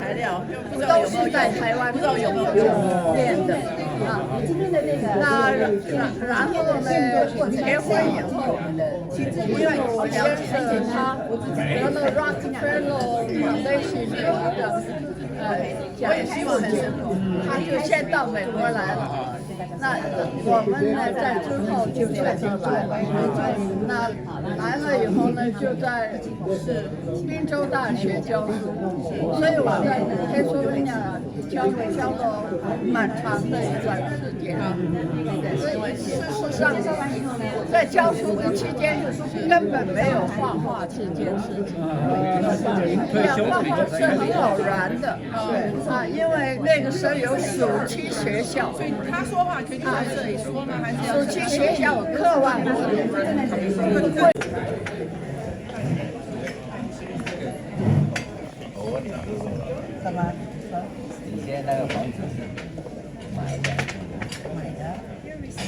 材料，都是在台湾不知道有没有练的啊。那然后呢，结婚以后，因为我先生他得了 Rockefeller Foundation 的奖项，他就先到美国来了。那我们呢，在之后就在这来了。那来了以后呢，就在宾州大学教书，所以我在黑苏维亚教了蛮长的一段时间。所以事实上，在教书的期间根本没有画画这件事情。画画是很偶然的，啊，因为那个时候有暑期学校，所以他说话决定在这里说吗？还是暑期学校有课外活动？干嘛？你现在那个房子是买的？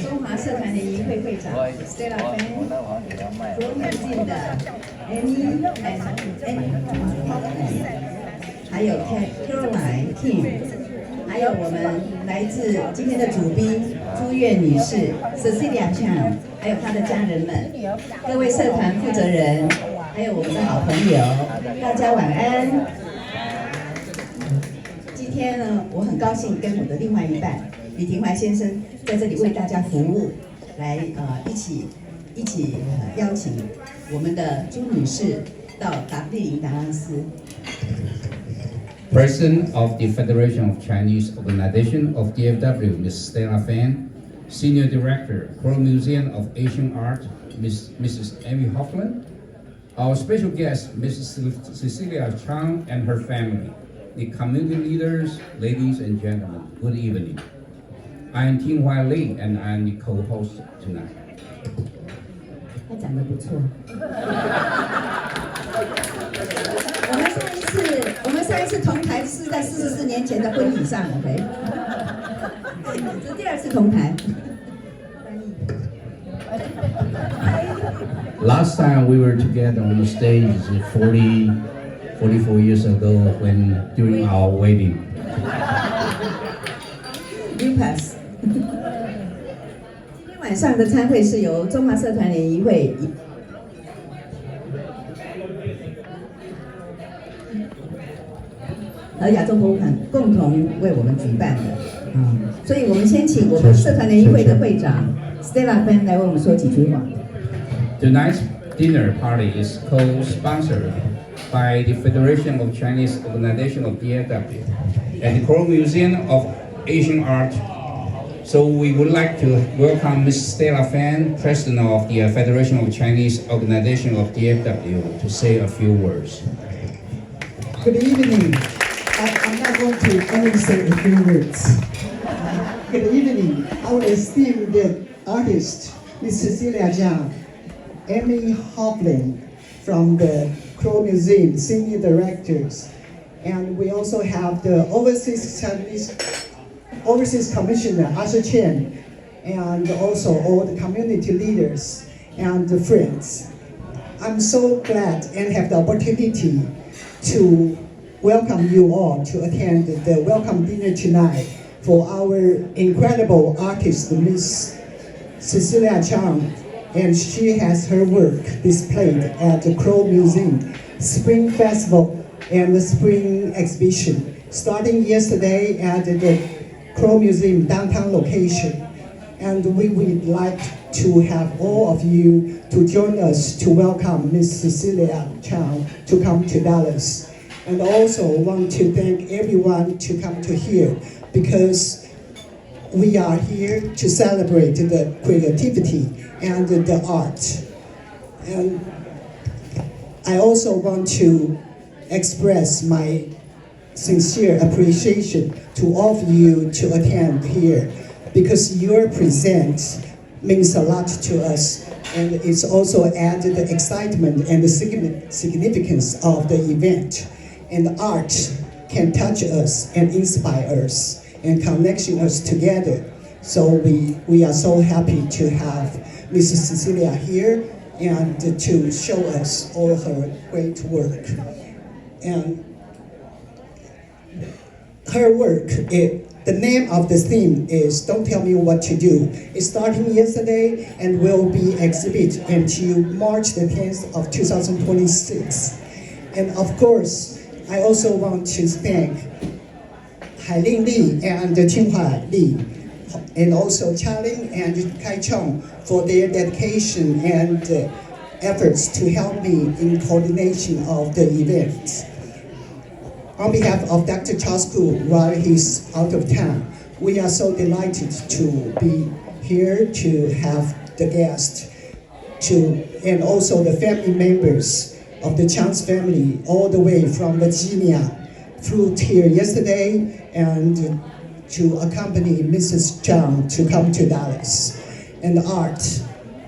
中华社团联谊会会长 Stella Fan， 卓越进的 Amy， 还有 Caroline Kim， 还有我们来自今天的主宾朱瑗女士 Cecilia Chiang， 还有她的家人们，各位社团负责人，还有我们的好朋友，大家晚安。今天呢，我很高兴跟我的另外一半李庭槐先生在这里为大家服务，来一起邀请我们的朱女士到达拉斯。President of the Federation of Chinese Organization of DFW, Ms. Stella Fan, Senior Director, Crow Museum of Asian Art, Mrs. Amy Hofland, our special guest, Mrs. Cecilia Chiang and her family, the community leaders, ladies and gentlemen, good evening. I am Tinghua Li, and I am the co-host tonight. 他讲得不错。我们上一次同台是在44年前的婚礼上 ，OK？ 这第二次同台。Last time we were together on the stage 44 years ago when during our wedding. You pass. 今天晚上的餐会是由中华社团联谊会和亚洲博物馆共同为我们举办的，所以我们先请我们社团联谊会的会长 Stella Fan 来为我们说几句话。Tonight's dinner party is co-sponsored by the Federation of Chinese Organization of DFW and the Crow Museum of Asian Art. So we would like to welcome Ms. Stella Fan, President of the Federation of Chinese Organization of DFW, to say a few words. Good evening. I'm not going to only say a few words. Good evening. Our esteemed artist, Ms. Cecilia Chiang, Amy Hofland from the Crow Museum, Senior Directors, and we also have the Overseas Commissioner Arthur Chen, and also all the community leaders and the friends. I'm so glad and have the opportunity to welcome you all to attend the welcome dinner tonight for our incredible artist, Ms. Cecilia Chiang, and she has her work displayed at the Crow Museum Spring Festival and the Spring Exhibition, starting yesterday at the Crow Museum downtown location. And we would like to have all of you to join us to welcome Ms. Cecilia Chiang to come to Dallas. And also want to thank everyone to come to here, because we are here to celebrate the creativity and the art. And I also want to express my sincere appreciation to all of you to attend here, because your presence means a lot to us, and it's also added the excitement and the significance of the event. And art can touch us and inspire us and connection us together. So we are so happy to have Mrs. Cecilia here and to show us all her great work. And her work, the name of the theme is Don't Tell Me What to Do. It's starting yesterday and will be exhibited until March the 10th of 2026. And of course, I also want to thank Hailing Li and Tinghua Li, and also Chaling and Kai Chong for their dedication and efforts to help me in coordination of the event. On behalf of Dr. Charles Koo, while he's out of town, we are so delighted to be here to have the guests and also the family members of the Chang's family all the way from Virginia flew here yesterday and to accompany Mrs. Chiang to come to Dallas. And art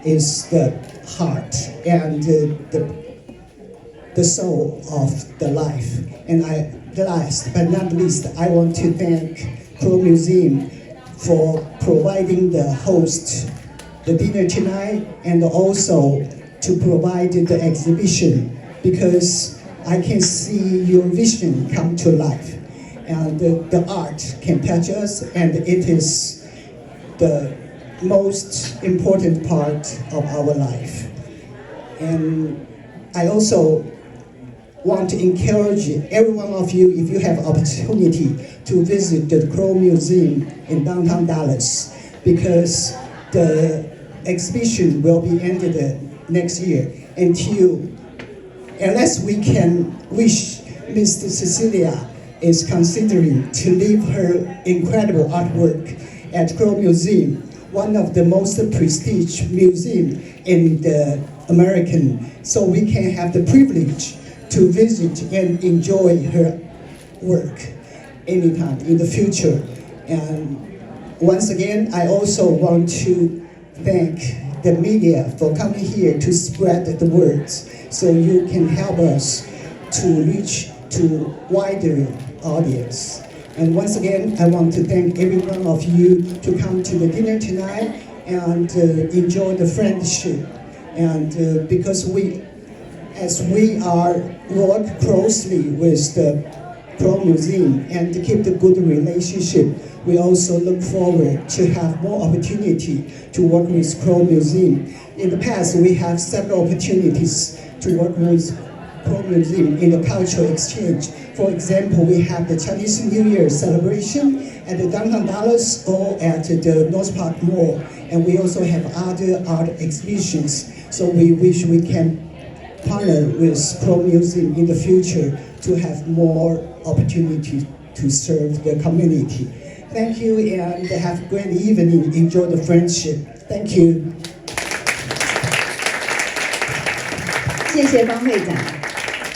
is the heart and the soul of the life. And last but not least, I want to thank Crow Museum for providing the host, the dinner tonight, and also to provide the exhibition, because I can see your vision come to life. And the art can touch us, and it is the most important part of our life. And I also want to encourage every one of you, if you have opportunity, to visit the Crow Museum in downtown Dallas, because the exhibition will be ended next year unless we can wish Mr. Cecilia is considering to leave her incredible artwork at Crow Museum, one of the most prestigious museums in the American, so we can have the privilege to visit and enjoy her work anytime in the future. And once again, I also want to thank the media for coming here to spread the words, so you can help us to reach to wider audience. And once again, I want to thank every one of you to come to the dinner tonight and enjoy the friendship. And because as we are work closely with the Crow Museum and to keep the good relationship, we also look forward to have more opportunity to work with Crow Museum. In the past, we have several opportunities to work with Crow Museum in the cultural exchange. For example, we have the Chinese New Year celebration at the downtown Dallas or at the North Park Mall, and we also have other art exhibitions. So we wish we can partner with Crow Museum in the future to have more opportunity to serve the community. Thank you, and have a great evening. Enjoy the friendship. Thank you. 谢谢方会长。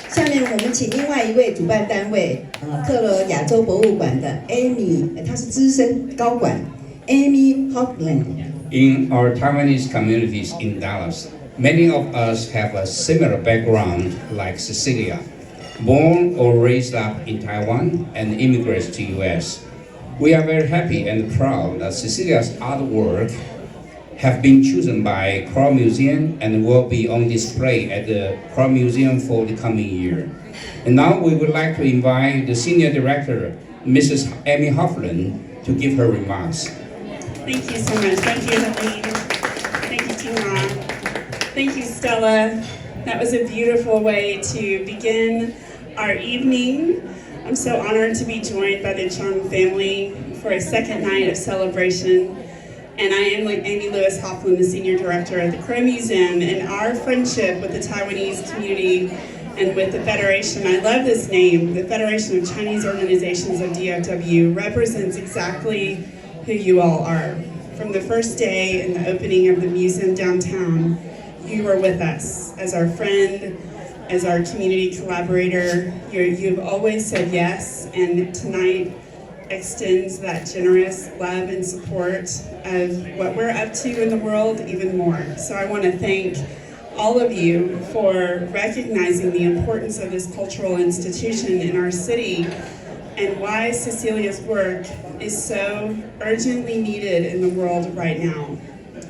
下面我们请另外一位主办单位，克罗亚洲博物馆的 Amy， 她是资深高管 Amy Hofland。 In our Taiwanese communities in Dallas, many of us have a similar background like Cecilia, born or raised up in Taiwan and immigrated to US. We are very happy and proud that Cecilia's artwork have been chosen by Crow Museum and will be on display at the Crow Museum for the coming year. And now we would like to invite the Senior Director, Mrs. Amy Hofland, to give her remarks. Thank you so much. Thank you, Helene. Thank you, Tina. Thank you, Stella. That was a beautiful way to begin our evening. I'm so honored to be joined by the Chiang family for a second night of celebration. And I am Amy Lewis Hofland, the Senior Director at the Crow Museum, and our friendship with the Taiwanese community and with the Federation, I love this name, the Federation of Chinese Organizations of DFW, represents exactly who you all are. From the first day in the opening of the museum downtown, you were with us as our friend, as our community collaborator. You've always said yes, and tonight extends that generous love and support of what we're up to in the world even more. So I want to thank all of you for recognizing the importance of this cultural institution in our city and why Cecilia's work is so urgently needed in the world right now.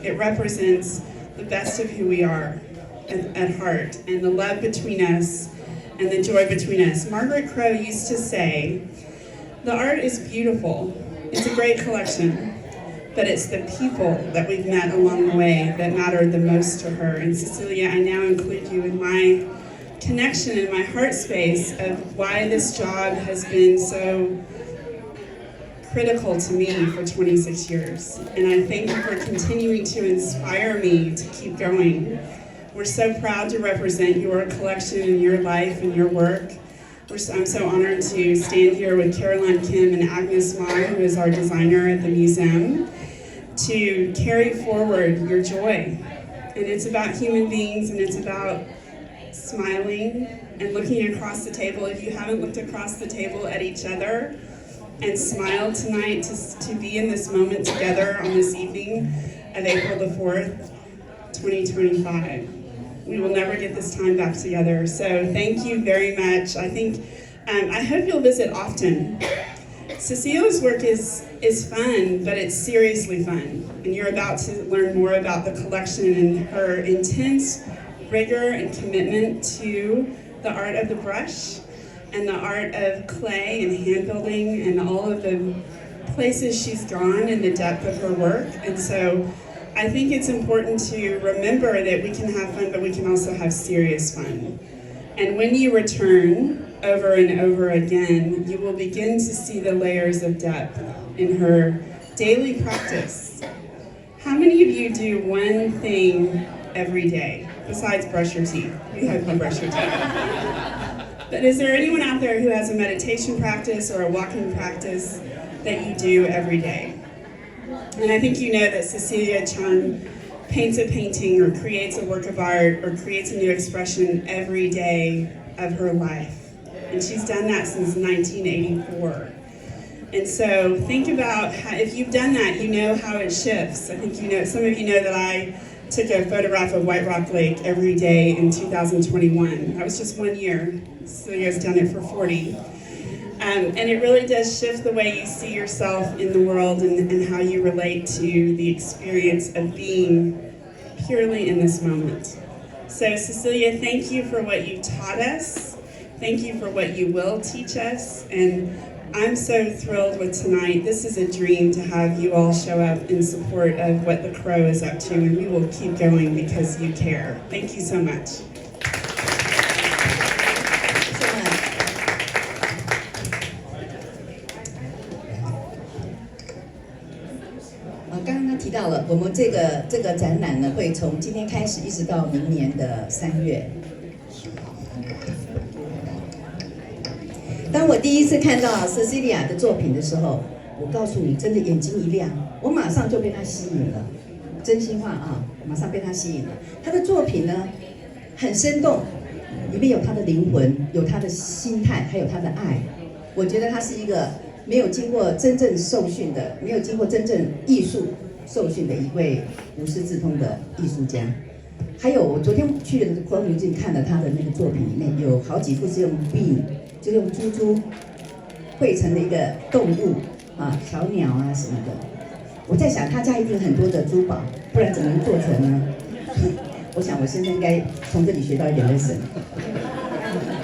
It represents the best of who we are at heart, and the love between us and the joy between us. Margaret Crow used to say The art is beautiful. It's a great collection. But it's the people that we've met along the way that matter the most to her. And Cecilia, I now include you in my connection, in my heart space of why this job has been so critical to me for 26 years. And I thank you for continuing to inspire me to keep going. We're so proud to represent your collection and your life and your work. I'm so honored to stand here with Caroline Kim and Agnes Ma, who is our designer at the museum, to carry forward your joy. And it's about human beings, and it's about smiling and looking across the table. If you haven't looked across the table at each other and smiled tonight to be in this moment together on this evening of April the 4th, 2025. We will never get this time back together. So thank you very much. I hope you'll visit often. Cecilia's work is fun, but it's seriously fun. And you're about to learn more about the collection and her intense rigor and commitment to the art of the brush and the art of clay and hand building and all of the places she's gone and the depth of her work. And so I think it's important to remember that we can have fun, but we can also have serious fun. And when you return over and over again, you will begin to see the layers of depth in her daily practice. How many of you do one thing every day besides brush your teeth? We hope you brush your teeth. But is there anyone out there who has a meditation practice or a walking practice that you do every day? And I think you know that Cecilia Chiang paints a painting or creates a work of art or creates a new expression every day of her life. And she's done that since 1984. And so think about how, if you've done that, you know how it shifts. I think you know, some of you know that I took a photograph of White Rock Lake every day in 2021. That was just 1 year. Cecilia's done it for 40. And it really does shift the way you see yourself in the world and how you relate to the experience of being purely in this moment. So Cecilia, thank you for what you taught us. Thank you for what you will teach us. And I'm so thrilled with tonight. This is a dream to have you all show up in support of what the Crow is up to, and we will keep going because you care. Thank you so much.提到了我们这个展览呢，会从今天开始一直到明年的3月。当我第一次看到 Cecilia 的作品的时候，我告诉你，真的眼睛一亮，我马上就被她吸引了。真心话啊，马上被她吸引了。她的作品呢，很生动，里面有她的灵魂，有她的心态，还有她的爱。我觉得她是一个没有经过真正受训的，没有经过真正艺术受训的一位无师自通的艺术家。还有，我昨天去的光明镜看了他的那个作品，里面有好几幅是用 bean， 就用珠珠绘成的一个动物啊，小鸟啊什么的。我在想，他家一定很多的珠宝，不然怎么能做成呢？我想我先生应该从这里学到一点 lesson。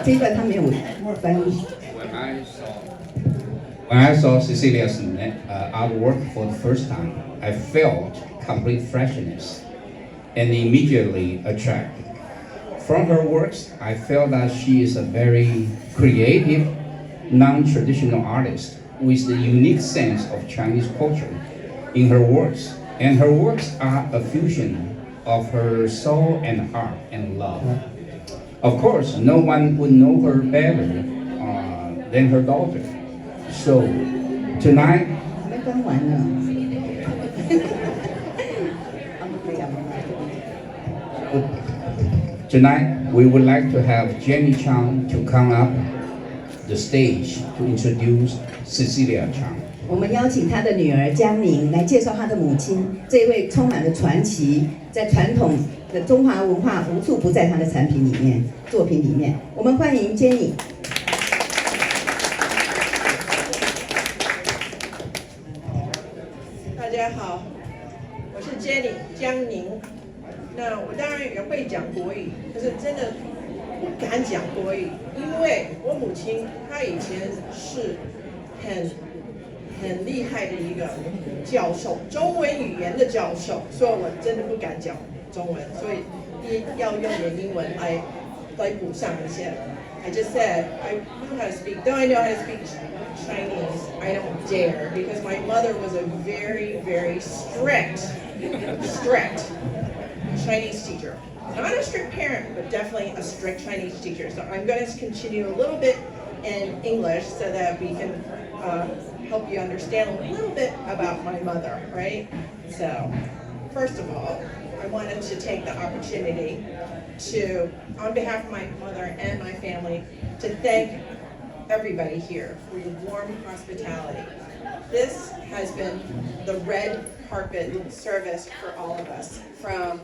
这一段他没有翻译。When I saw Cecilia's artwork for the first time, I felt complete freshness and immediately attracted. From her works, I felt that she is a very creative, non-traditional artist with the unique sense of Chinese culture in her works. And her works are a fusion of her soul and heart and love. Of course, no one would know her better than her daughter. So, tonight, we would like to have Jenny Chiang to come up the stage to introduce Cecilia Chiang. 我们邀请她的女儿姜宁来介绍她的母亲，这位充满了传奇，在传统的中华文化无处不在她的产品里面、作品里面。我们欢迎 Jenny。大家好，我是 Jenny 姜宁。那我当然也会讲国语，可是真的不敢讲国语，因为我母亲她以前是很厉害的一个教授，中文语言的教授，所以我真的不敢讲中文，所以要用点英文来补上一些。I just said I know how to speak. Though I know how to speak Chinese, I don't dare because my mother was a very, very strict Chinese teacher. Not a strict parent, but definitely a strict Chinese teacher. So I'm going to continue a little bit in English so that we can help you understand a little bit about my mother, right? So, first of all, I wanted to take the opportunity to, on behalf of my mother and my family, to thank everybody here for your warm hospitality. This has been the red carpet service for all of us. I'm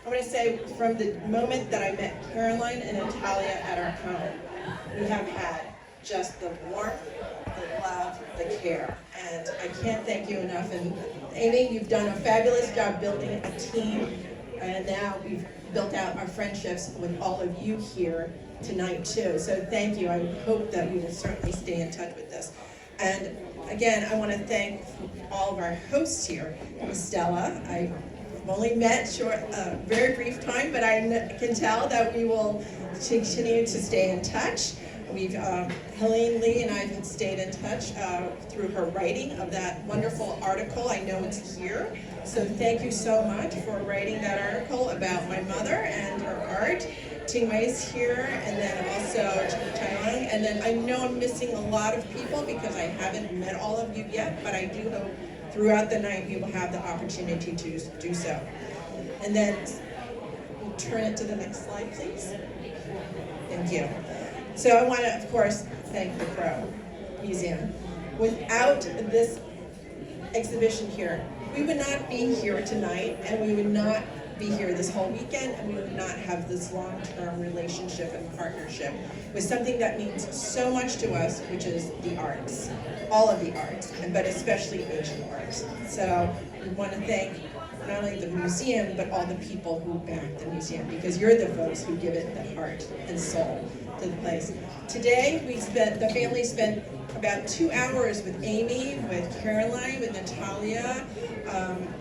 going to say from the moment that I met Caroline and Natalia at our home, we have had just the warmth, the love, the care, and I can't thank you enough. And Amy, you've done a fabulous job building a team, and now we've built out our friendships with all of you here tonight too. So thank you. I hope that we will certainly stay in touch with this. And again, I want to thank all of our hosts here. Stella, I've only met very brief time, but I can tell that we will continue to stay in touch. Helene Lee and I have stayed in touch through her writing of that wonderful article. I know it's here. So thank you so much for writing that article about my mother and her art. Ting Mei is here, and then also Jenny Chiang. And then I know I'm missing a lot of people because I haven't met all of you yet, but I do hope throughout the night we will have the opportunity to do so. And then we'll turn it to the next slide, please. Thank you. So I want to, of course, thank the Crow Museum. Without this exhibition here, we would not be here tonight, and we would not be here this whole weekend, and we would not have this long-term relationship and partnership with something that means so much to us, which is the arts, all of the arts, but especially Asian arts. So we want to thank not only the museum, but all the people who back the museum, because you're the folks who give it the heart and soul to the place. Today, the family spent about 2 hours with Amy, with Caroline, with Natalia,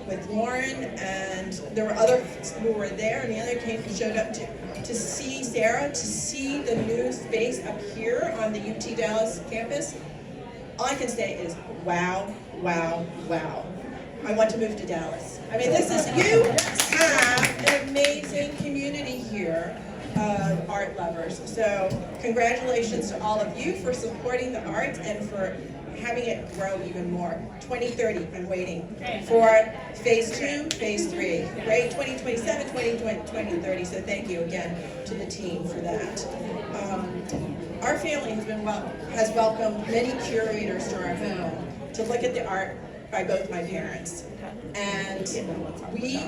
with Lauren, and there were others who were there, and the other showed up to see Sarah, to see the new space up here on the UT Dallas campus. All I can say is, wow, wow, wow. I want to move to Dallas. I mean, you have an amazing community here of art lovers. So congratulations to all of you for supporting the arts and for having it grow even more. 2030, I'm waiting for phase 2, phase 3, right? 2027, 2030. So thank you again to the team for that. Our family has welcomed many curators to our home to look at the art by both my parents. And we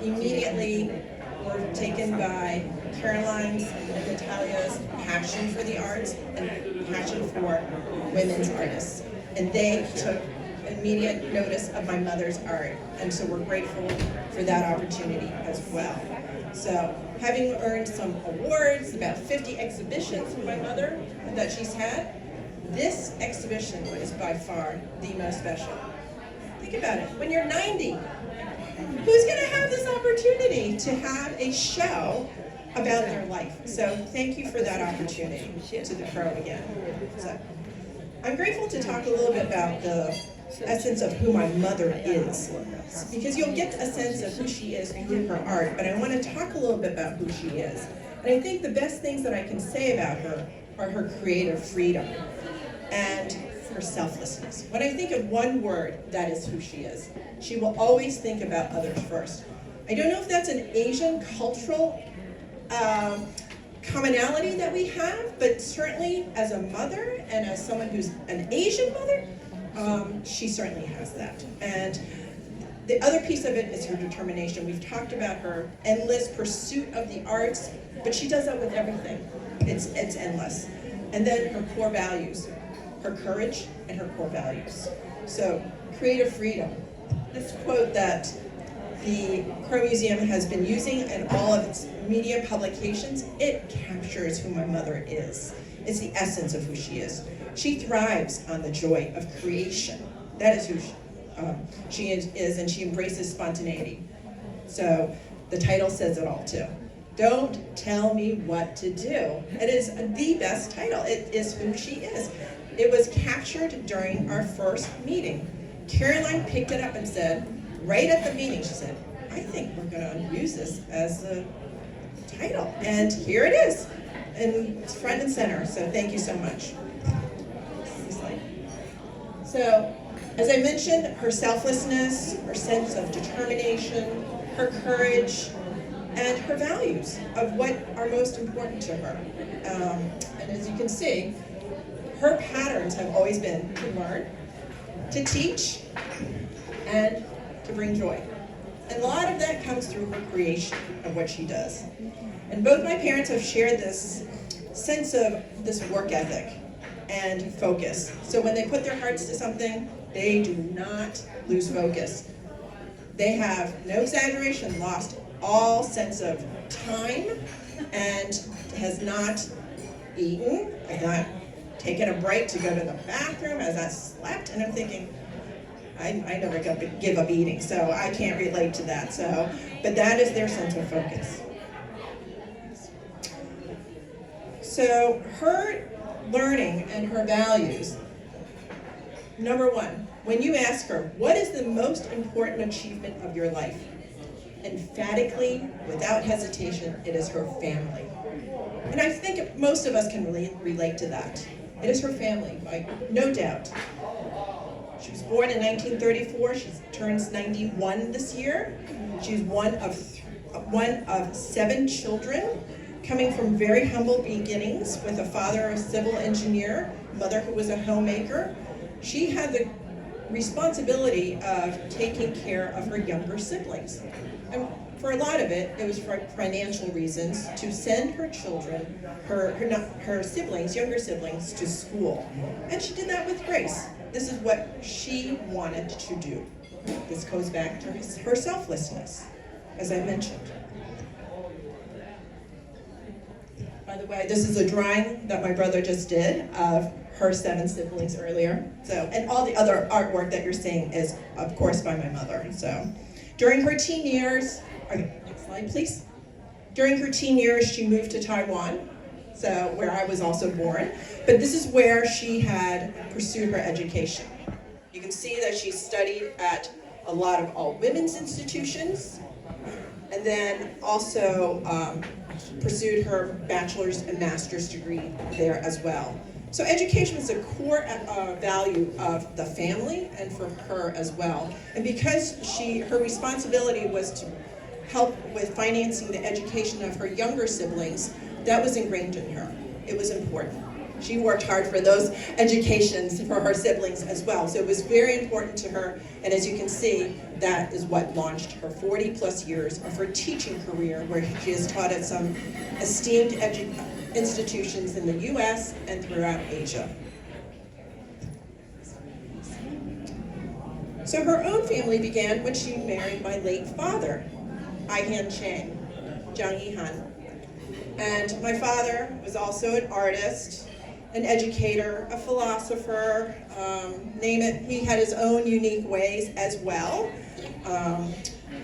immediately were taken by Caroline's and Natalia's passion for the arts and passion for women's artists. And they took immediate notice of my mother's art. And so we're grateful for that opportunity as well. So having earned some awards, about 50 exhibitions from my mother that she's had, this exhibition is by far the most special. Think about it, when you're 90, who's gonna have this opportunity to have a show about their life? So thank you for that opportunity to the Crow again. So I'm grateful to talk a little bit about the essence of who my mother is, because you'll get a sense of who she is through her art, but I want to talk a little bit about who she is. And I think the best things that I can say about her are her creative freedom and her selflessness. When I think of one word, that is who she is. She will always think about others first. I don't know if that's an Asian cultural commonality that we have, but certainly as a mother and as someone who's an Asian mother, she certainly has that. And the other piece of it is her determination. We've talked about her endless pursuit of the arts, but she does that with everything. It's endless. And then her core values, her courage and her core values. So, creative freedom. This quote that the Crow Museum has been using in all of its media publications, it captures who my mother is. It's the essence of who she is. She thrives on the joy of creation. That is who she is, and she embraces spontaneity. So the title says it all too. Don't tell me what to do. It is the best title. It is who she is. It was captured during our first meeting. Caroline picked it up and said, right at the meeting, she said, I think we're going to use this as the title. And here it is. And it's front and center, so thank you so much. So, as I mentioned, her selflessness, her sense of determination, her courage, and her values of what are most important to her. And as you can see, her patterns have always been to learn, to teach, and to bring joy. And a lot of that comes through her creation of what she does. And both my parents have shared this sense of this work ethic and focus. So when they put their hearts to something, they do not lose focus. They have, no exaggeration, lost all sense of time and has not eaten, has not taken a break to go to the bathroom, has not slept. And I'm thinking, I never give up eating, so I can't relate to that. So, but that is their sense of focus. So her learning and her values, number one, when you ask her, what is the most important achievement of your life? Emphatically, without hesitation, it is her family. And I think most of us can really relate to that. It is her family, no doubt. She was born in 1934. She turns 91 this year. She's one of 7 children, coming from very humble beginnings with a father, a civil engineer, mother who was a homemaker. She had the responsibility of taking care of her younger siblings. And for a lot of it, it was for financial reasons, to send her children, her siblings, younger siblings, to school. And she did that with grace. This is what she wanted to do. This goes back to her selflessness, as I mentioned. By the way, this is a drawing that my brother just did of her 7 siblings earlier. So, and all the other artwork that you're seeing is, of course, by my mother. So, during her teen years, next slide, please. During her teen years, she moved to Taiwan, so where I was also born. But this is where she had pursued her education. You can see that she studied at a lot of all women's institutions, and then also pursued her bachelor's and master's degree there as well. So education was a core value of the family and for her as well. And because her responsibility was to help with financing the education of her younger siblings, that was ingrained in her. It was important. She worked hard for those educations for her siblings as well. So it was very important to her. And as you can see, that is what launched her 40+ years of her teaching career, where she has taught at some esteemed institutions in the US and throughout Asia. So her own family began when she married my late father, I-Han Chiang, Jiang Yi-Han. And my father was also an artist, an educator, a philosopher, name it. He had his own unique ways as well.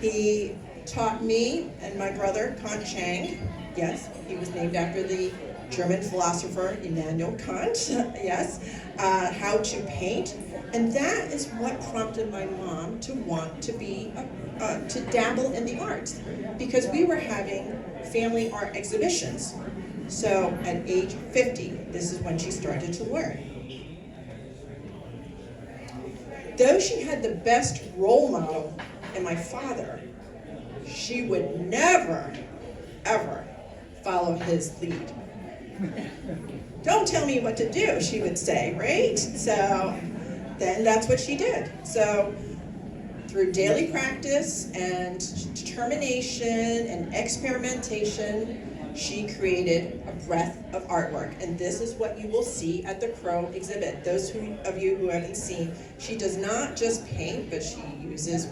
He taught me and my brother, Kant Chiang. Yes, he was named after the German philosopher Immanuel Kant, yes, how to paint. And that is what prompted my mom to want to to dabble in the arts, because we were having family art exhibitions. So at age 50, this is when she started to learn. Though she had the best role model in my father, she would never, ever follow his lead. Don't tell me what to do, she would say, right? So then that's what she did. So through daily practice and determination and experimentation, she created a breadth of artwork. And this is what you will see at the Crow exhibit. Those of you who haven't seen, she does not just paint, but she uses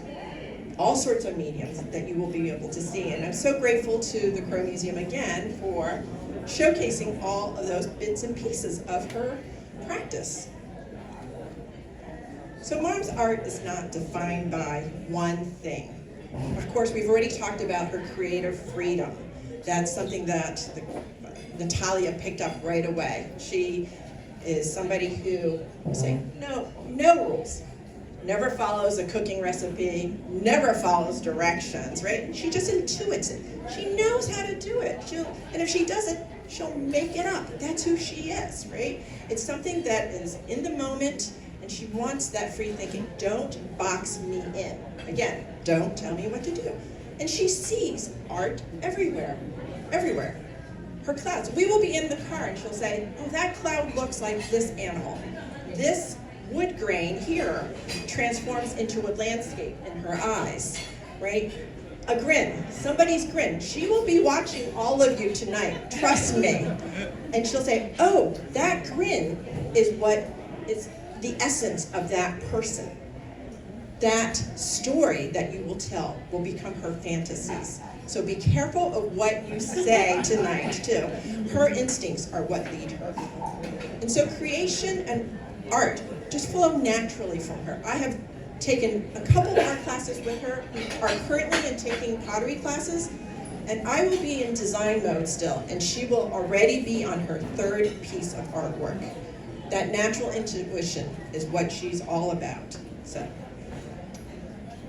all sorts of mediums that you will be able to see. And I'm so grateful to the Crow Museum again for showcasing all of those bits and pieces of her practice. So Mom's art is not defined by one thing. Of course, we've already talked about her creative freedom. That's something that Natalia picked up right away. She is somebody who say no rules, never follows a cooking recipe, never follows directions, right? She just intuits it. She knows how to do it. And if she does it, she'll make it up. That's who she is, right? It's something that is in the moment, and she wants that free thinking. Don't box me in. Again, don't tell me what to do. And she sees art everywhere, everywhere. Her clouds. We will be in the car and she'll say, oh, that cloud looks like this animal. This wood grain here transforms into a landscape in her eyes, right? A grin, somebody's grin. She will be watching all of you tonight, trust me. And she'll say, oh, that grin is what is the essence of that person. That story that you will tell will become her fantasies. So be careful of what you say tonight, too. Her instincts are what lead her. And so creation and art just flow naturally from her. I have taken a couple art classes with her. We are currently taking pottery classes, and I will be in design mode still, and she will already be on her third piece of artwork. That natural intuition is what she's all about. So.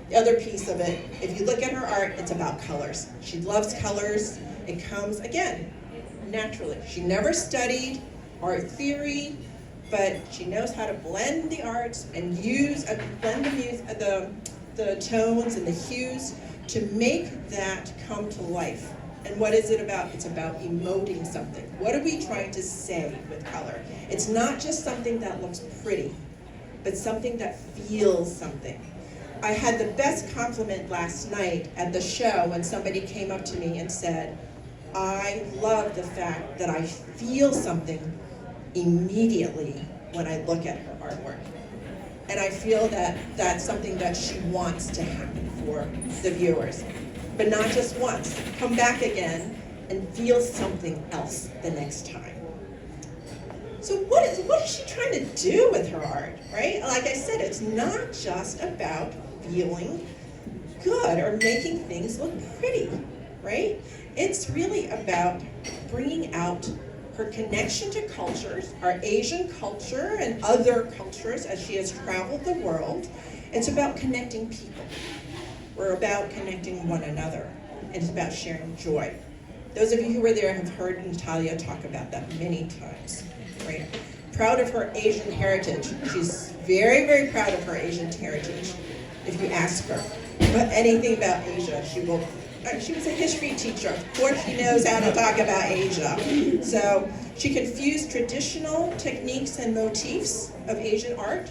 The other piece of it, if you look at her art, it's about colors. She loves colors. It comes, again, naturally. She never studied art theory, but she knows how to blend the arts and blend the tones and the hues to make that come to life. And what is it about? It's about emoting something. What are we trying to say with color? It's not just something that looks pretty, but something that feels something. I had the best compliment last night at the show when somebody came up to me and said, I love the fact that I feel something immediately when I look at her artwork. And I feel that that's something that she wants to happen for the viewers. But not just once. Come back again and feel something else the next time. So what is she trying to do with her art, right? Like I said, it's not just about feeling good or making things look pretty, right? It's really about bringing out her connection to cultures, our Asian culture and other cultures as she has traveled the world. It's about connecting people. We're about connecting one another. It's about sharing joy. Those of you who were there have heard Natalia talk about that many times, right? Proud of her Asian heritage. She's very, very proud of her Asian heritage. If you ask her anything about Asia, she will. She was a history teacher. Of course, she knows how to talk about Asia. So she can fuse traditional techniques and motifs of Asian art,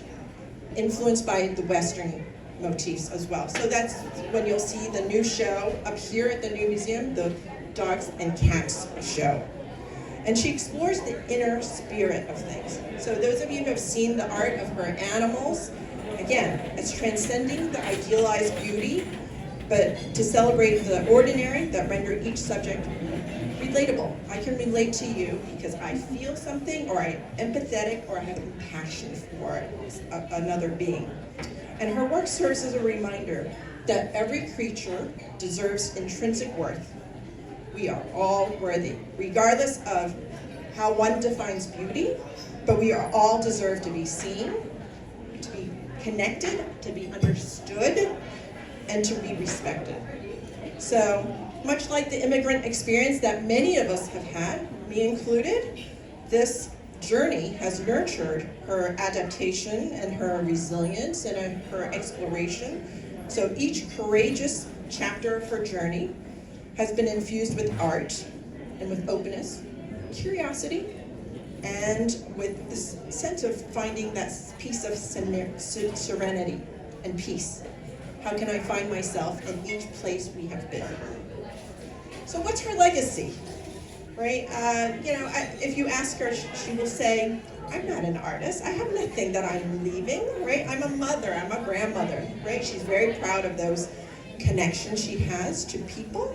influenced by the Western motifs as well. So that's when you'll see the new show up here at the new museum, the Dogs and Cats show. And she explores the inner spirit of things. So those of you who have seen the art of her animals, again, it's transcending the idealized beauty, but to celebrate the ordinary that render each subject relatable. I can relate to you because I feel something, or I'm empathetic, or I have compassion for another being. And her work serves as a reminder that every creature deserves intrinsic worth. We are all worthy, regardless of how one defines beauty, but we are all deserve to be seen, to be connected, to be understood, and to be respected. So, much like the immigrant experience that many of us have had, me included, this journey has nurtured her adaptation and her resilience and her exploration. So each courageous chapter of her journey has been infused with art and with openness, curiosity, and with this sense of finding that piece of serenity and peace. How can I find myself in each place we have been? So what's her legacy, right? If you ask her, she will say, I'm not an artist. I have nothing that I'm leaving, right? I'm a mother, I'm a grandmother, right? She's very proud of those connections she has to people.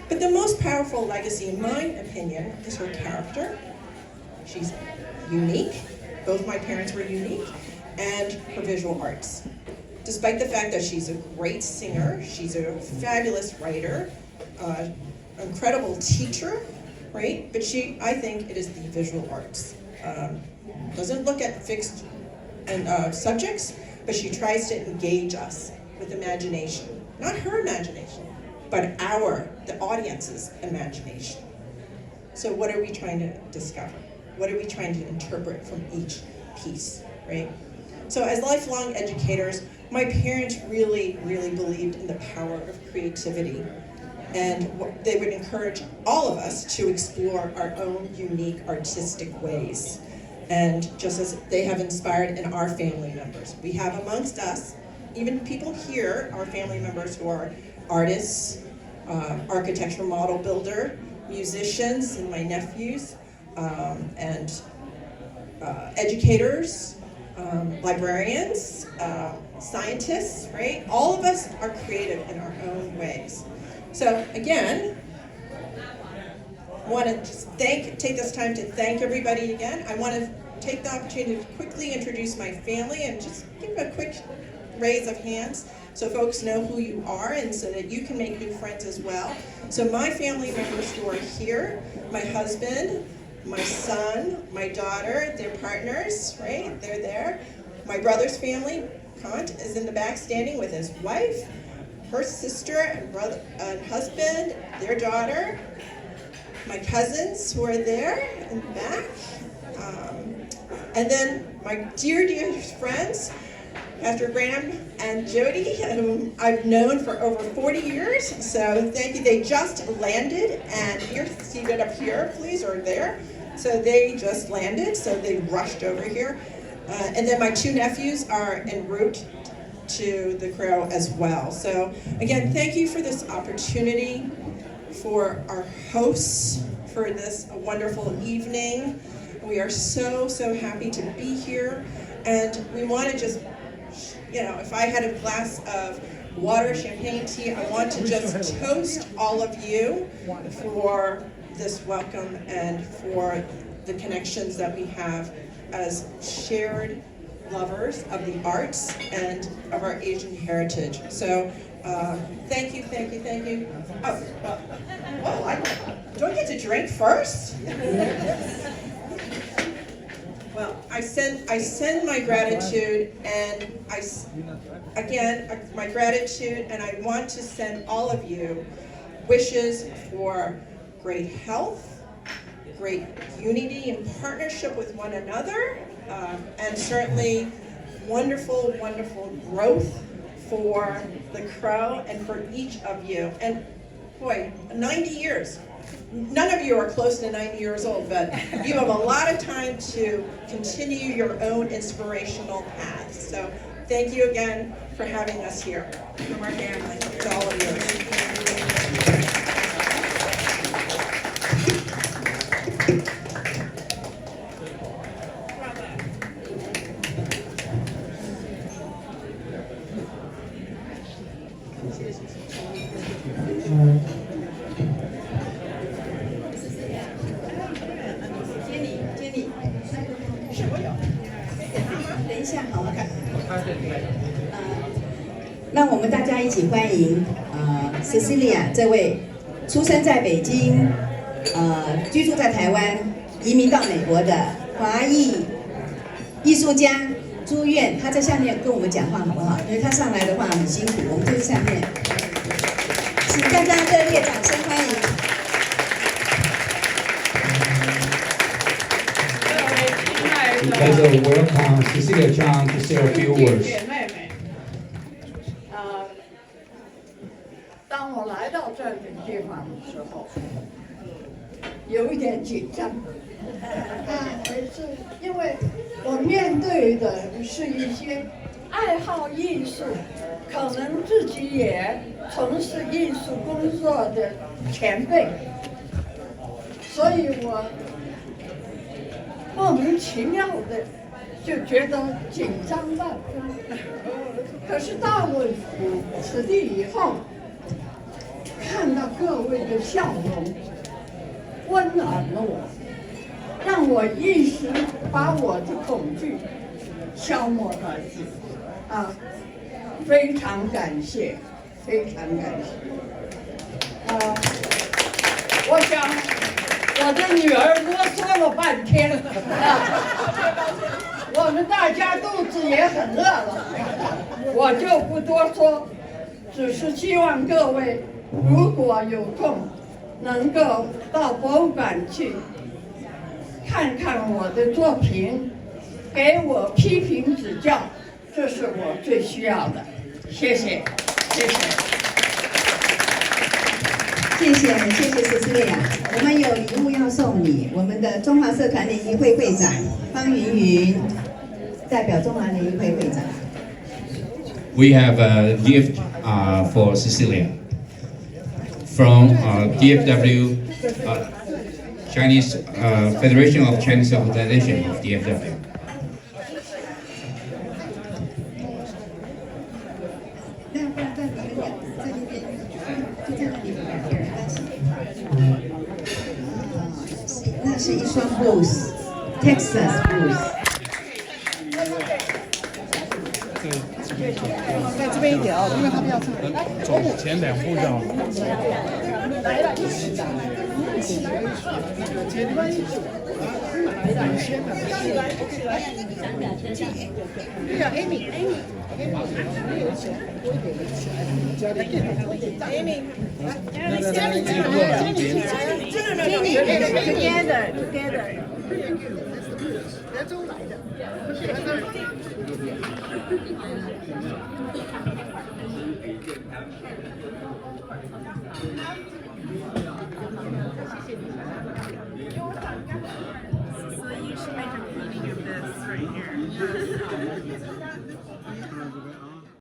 But the most powerful legacy, in my opinion, is her character. She's unique, both my parents were unique, and her visual arts. Despite the fact that she's a great singer, she's a fabulous writer, incredible teacher, right? But I think it is the visual arts. Doesn't look at fixed subjects, but she tries to engage us with imagination. Not her imagination, but the audience's imagination. So what are we trying to discover? What are we trying to interpret from each piece, right? So as lifelong educators, my parents really, really believed in the power of creativity. And they would encourage all of us to explore our own unique artistic ways. And just as they have inspired in our family members. We have amongst us, even people here, our family members who are artists, architectural model builder, musicians, and my nephews, and educators, librarians, scientists, right? All of us are creative in our own ways. So again, I want to just take this time to thank everybody again. I want to take the opportunity to quickly introduce my family and just give a quick raise of hands so folks know who you are and so that you can make new friends as well. So my family members who are here, my husband, my son, my daughter, their partners, right? They're there. My brother's family, Kant, is in the back standing with his wife, her sister and brother and husband, their daughter, my cousins who are there in the back, and then my dear, dear friends, Pastor Graham and Jody, whom I've known for over 40 years, so thank you. They just landed, and you're seated up here, please, or there. So they just landed, so they rushed over here. And then my two nephews are en route to the Crow as well. So again, thank you for this opportunity, for our hosts, for this wonderful evening. We are so, so happy to be here. And we want to just, if I had a glass of water, champagne, tea, I want to just toast all of you for this welcome and for the connections that we have as shared lovers of the arts and of our Asian heritage. So thank you, thank you, thank you. Do I get to drink first? Well, I send my gratitude, and my gratitude, and I want to send all of you wishes for great health, great unity and partnership with one another, and certainly wonderful, wonderful growth for the Crow and for each of you. And boy, 90 years. None of you are close to 90 years old, but you have a lot of time to continue your own inspirational path. So thank you again for having us here. From our family to all of you. 让我们大家一起欢迎Cecilia 这位出生在北京，居住在台湾，移民到美国的华裔艺术家朱瑗。她在下面跟我们讲话好不好？因为她上来的话很辛苦，我们就下面，请大家热烈掌声欢迎。Let's welcome Cecilia Chiang to say a few words. 当我来到这个地方的时候，有一点紧张，是因为我面对的是一些爱好艺术，可能自己也从事艺术工作的前辈，所以我莫名其妙的就觉得紧张万分。可是到了此地以后，看到各位的笑容，温暖了我。让我一时把我的恐惧消磨殆尽。非常感谢，非常感谢。我想我的女儿啰嗦了半天，我们大家肚子也很饿了，我就不多说，只是希望各位如果有空，能够到博物馆去看看我的作品，给我批评指教，这是我最需要的。谢谢，谢谢。谢谢 Cecilia， 我们有礼物要送你，我们的中华社团联谊会会长方芸芸代表中华联谊会会长。We have a gift for Cecilia from DFW, Chinese Federation of Chinese Organization of DFW. 那是一双 boots， Texas boots。在这边一点哦，因为他们要走前2步就好。来了，一起的。对呀 ，Amy。Together。德州来的。So you should make a painting of this right here.